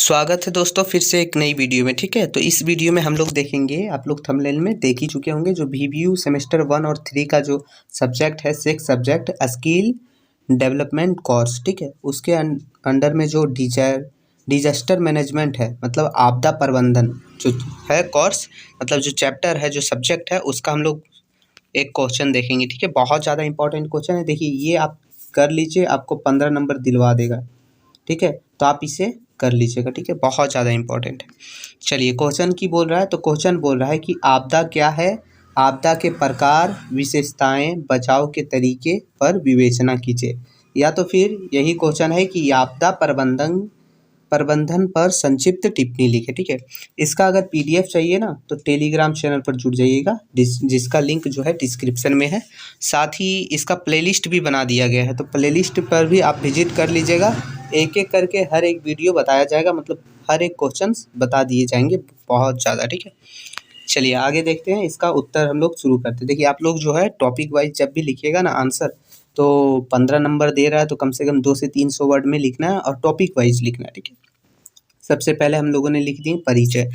स्वागत है दोस्तों फिर से एक नई वीडियो में। ठीक है, तो इस वीडियो में हम लोग देखेंगे, आप लोग थंबनेल में देख ही चुके होंगे, जो VBU सेमेस्टर 1 और 3 का जो सब्जेक्ट है, 6 सब्जेक्ट स्किल डेवलपमेंट कोर्स। ठीक है, उसके अंडर में जो डिजास्टर मैनेजमेंट है, मतलब आपदा प्रबंधन जो है कोर्स, मतलब जो चैप्टर है, जो सब्जेक्ट है, उसका हम लोग एक क्वेश्चन देखेंगे। ठीक है, बहुत ज़्यादा इंपॉर्टेंट क्वेश्चन है। देखिए, ये आप कर लीजिए, आपको 15 नंबर दिलवा देगा। ठीक है, तो आप इसे कर लीजिएगा। ठीक है, बहुत ज़्यादा इंपॉर्टेंट है। चलिए, क्वेश्चन की बोल रहा है, तो क्वेश्चन बोल रहा है कि आपदा क्या है, आपदा के प्रकार, विशेषताएं, बचाव के तरीके पर विवेचना कीजिए। या तो फिर यही क्वेश्चन है कि आपदा प्रबंधन पर संक्षिप्त टिप्पणी लिखे। ठीक है, इसका अगर PDF चाहिए ना, तो टेलीग्राम चैनल पर जुड़ जाइएगा, जिसका लिंक जो है डिस्क्रिप्शन में है। साथ ही इसका प्लेलिस्ट भी बना दिया गया है, तो प्लेलिस्ट पर भी आप विजिट कर लीजिएगा। एक एक करके हर एक वीडियो बताया जाएगा, मतलब हर एक क्वेश्चंस बता दिए जाएंगे, बहुत ज़्यादा। ठीक है, चलिए आगे देखते हैं। इसका उत्तर हम लोग शुरू करते हैं। देखिए, आप लोग जो है टॉपिक वाइज जब भी लिखिएगा ना आंसर, तो 15 नंबर दे रहा है, तो कम से कम 200 से 300 वर्ड में लिखना है और टॉपिक वाइज लिखना है। ठीक है, सबसे पहले हम लोगों ने लिख दिए परिचय।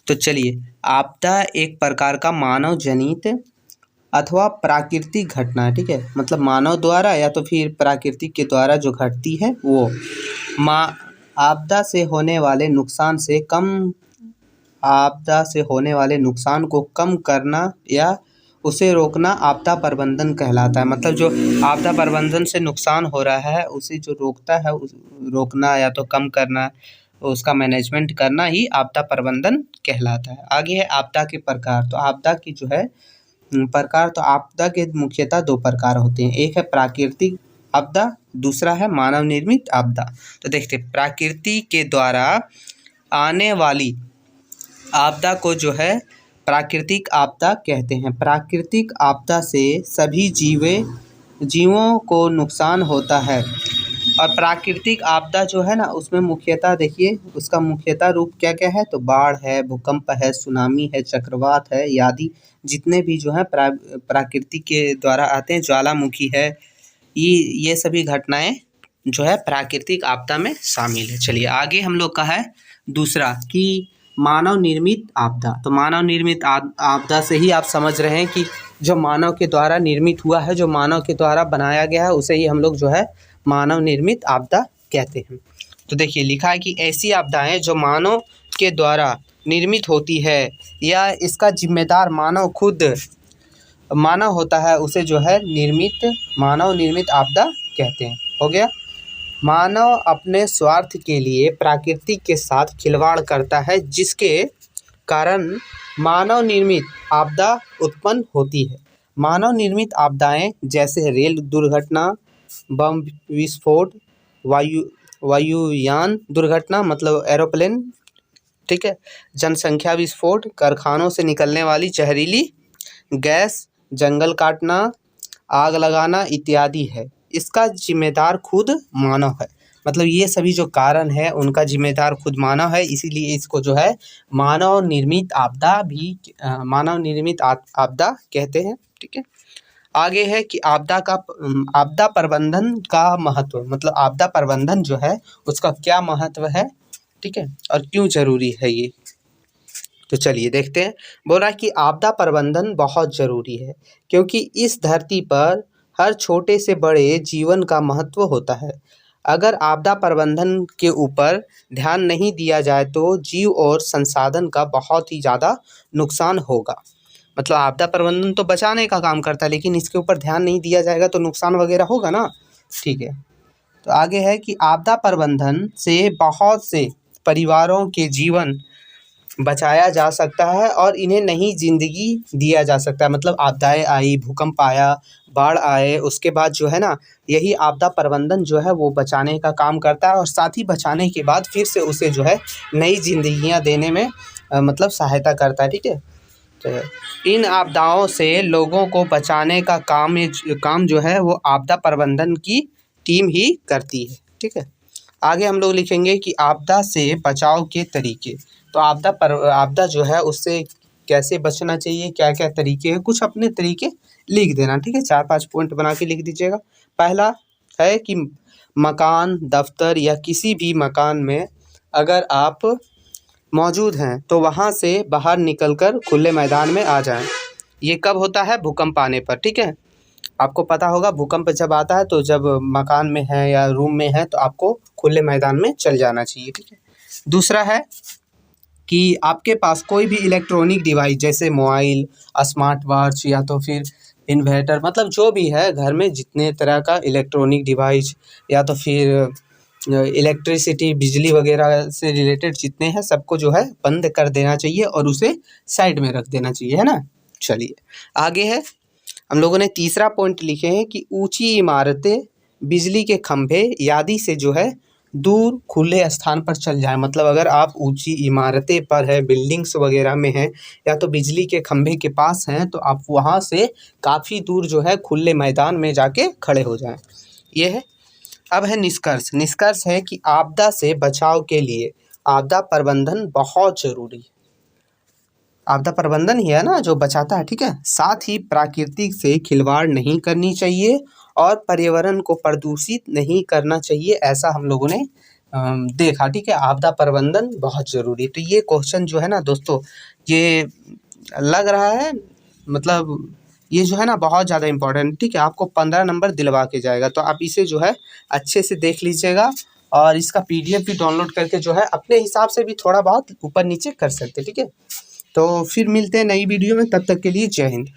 तो चलिए, आपदा एक प्रकार का मानव जनित अथवा प्राकृतिक घटना है। ठीक है, मतलब मानव द्वारा या तो फिर प्राकृतिक के द्वारा जो घटती है वो आपदा से होने वाले नुकसान से कम आपदा से होने वाले नुकसान को कम करना या उसे रोकना आपदा प्रबंधन कहलाता है। मतलब जो आपदा प्रबंधन से नुकसान हो रहा है, उसे जो रोकता है, रोकना या तो कम करना, उसका मैनेजमेंट करना ही आपदा प्रबंधन कहलाता है। आगे है आपदा के प्रकार। तो आपदा की जो है प्रकार, तो आपदा के मुख्यतः 2 प्रकार होते हैं। एक है प्राकृतिक आपदा, दूसरा है मानव निर्मित आपदा। तो देखते हैं, प्रकृति के द्वारा आने वाली आपदा को जो है प्राकृतिक आपदा कहते हैं। प्राकृतिक आपदा से सभी जीवों को नुकसान होता है। और प्राकृतिक आपदा जो है ना, उसमें मुख्यतः देखिए, उसका मुख्यतः रूप क्या क्या है, तो बाढ़ है, भूकंप है, सुनामी है, चक्रवात है, आदि जितने भी जो है प्राकृतिक के द्वारा आते हैं, ज्वालामुखी है, ये सभी घटनाएं जो है प्राकृतिक आपदा में शामिल है। चलिए आगे हम लोग का है दूसरा कि मानव निर्मित आपदा। तो मानव निर्मित आपदा से ही आप समझ रहे हैं कि जो मानव के द्वारा निर्मित हुआ है, जो मानव के द्वारा बनाया गया है, उसे ही हम लोग जो है मानव निर्मित आपदा कहते हैं। तो देखिए, लिखा है कि ऐसी आपदाएं जो मानव के द्वारा निर्मित होती है या इसका जिम्मेदार मानव होता है, उसे जो है मानव निर्मित आपदा कहते हैं। हो गया। मानव अपने स्वार्थ के लिए प्रकृति के साथ खिलवाड़ करता है, जिसके कारण मानव निर्मित आपदा उत्पन्न होती है। मानव निर्मित आपदाएं जैसे रेल दुर्घटना, बम विस्फोट, वायुयान दुर्घटना मतलब एरोप्लेन, ठीक है, जनसंख्या विस्फोट, कारखानों से निकलने वाली जहरीली गैस, जंगल काटना, आग लगाना इत्यादि है। इसका जिम्मेदार खुद मानव है। मतलब ये सभी जो कारण है, उनका जिम्मेदार खुद मानव है, इसीलिए इसको जो है मानव निर्मित आपदा कहते हैं। ठीक है, आगे है कि आपदा प्रबंधन का महत्व, मतलब आपदा प्रबंधन जो है उसका क्या महत्व है, ठीक है, और क्यों जरूरी है ये। तो चलिए देखते हैं। बोला कि आपदा प्रबंधन बहुत जरूरी है, क्योंकि इस धरती पर हर छोटे से बड़े जीवन का महत्व होता है। अगर आपदा प्रबंधन के ऊपर ध्यान नहीं दिया जाए तो जीव और संसाधन का बहुत ही ज़्यादा नुकसान होगा। मतलब आपदा प्रबंधन तो बचाने का काम करता है, लेकिन इसके ऊपर ध्यान नहीं दिया जाएगा तो नुकसान वगैरह होगा ना। ठीक है, तो आगे है कि आपदा प्रबंधन से बहुत से परिवारों के जीवन बचाया जा सकता है और इन्हें नई जिंदगी दिया जा सकता है। मतलब आपदाएं आई, भूकंप आया, बाढ़ आए, उसके बाद जो है ना, यही आपदा प्रबंधन जो है वो बचाने का काम करता है, और साथ ही बचाने के बाद फिर से उसे जो है नई जिंदगियां देने में मतलब सहायता करता है। ठीक है, तो इन आपदाओं से लोगों को बचाने का काम जो है वो आपदा प्रबंधन की टीम ही करती है। ठीक है, आगे हम लोग लिखेंगे कि आपदा से बचाव के तरीके। तो आपदा जो है उससे कैसे बचना चाहिए, क्या क्या तरीके हैं, कुछ अपने तरीके लिख देना। ठीक है, 4-5 पॉइंट बना के लिख दीजिएगा। पहला है कि मकान, दफ्तर या किसी भी मकान में अगर आप मौजूद हैं तो वहाँ से बाहर निकलकर खुले मैदान में आ जाएं। ये कब होता है? भूकंप आने पर, ठीक है। आपको पता होगा भूकंप जब आता है तो जब मकान में है या रूम में है तो आपको खुले मैदान में चल जाना चाहिए, ठीक है। दूसरा है कि आपके पास कोई भी इलेक्ट्रॉनिक डिवाइस जैसे मोबाइल, स्मार्ट वॉच या तो फिर इन्वर्टर, मतलब जो भी है घर में जितने तरह का इलेक्ट्रॉनिक डिवाइस या तो फिर इलेक्ट्रिसिटी, बिजली वगैरह से रिलेटेड जितने हैं सबको जो है बंद कर देना चाहिए और उसे साइड में रख देना चाहिए, है ना। चलिए आगे है, हम लोगों ने तीसरा पॉइंट लिखे हैं कि ऊंची इमारतें, बिजली के खंभे आदि से जो है दूर खुले स्थान पर चल जाएं। मतलब अगर आप ऊंची इमारतें पर है, बिल्डिंग्स वगैरह में हैं या तो बिजली के खंभे के पास हैं तो आप वहाँ से काफ़ी दूर जो है खुले मैदान में जाके खड़े हो जाएं। ये है। अब है निष्कर्ष। निष्कर्ष है कि आपदा से बचाव के लिए आपदा प्रबंधन बहुत ज़रूरी है। आपदा प्रबंधन ही है ना जो बचाता है, ठीक है। साथ ही प्राकृतिक से खिलवाड़ नहीं करनी चाहिए और पर्यावरण को प्रदूषित नहीं करना चाहिए, ऐसा हम लोगों ने देखा, ठीक है। आपदा प्रबंधन बहुत ज़रूरी। तो ये क्वेश्चन जो है ना दोस्तों, ये लग रहा है मतलब ये जो है ना बहुत ज़्यादा इम्पोर्टेंट, ठीक है। आपको 15 नंबर दिलवा के जाएगा, तो आप इसे जो है अच्छे से देख लीजिएगा और इसका PDF भी डाउनलोड करके जो है अपने हिसाब से भी थोड़ा बहुत ऊपर नीचे कर सकते हैं, ठीक है। तो फिर मिलते हैं नई वीडियो में, तब तक के लिए जय हिंद।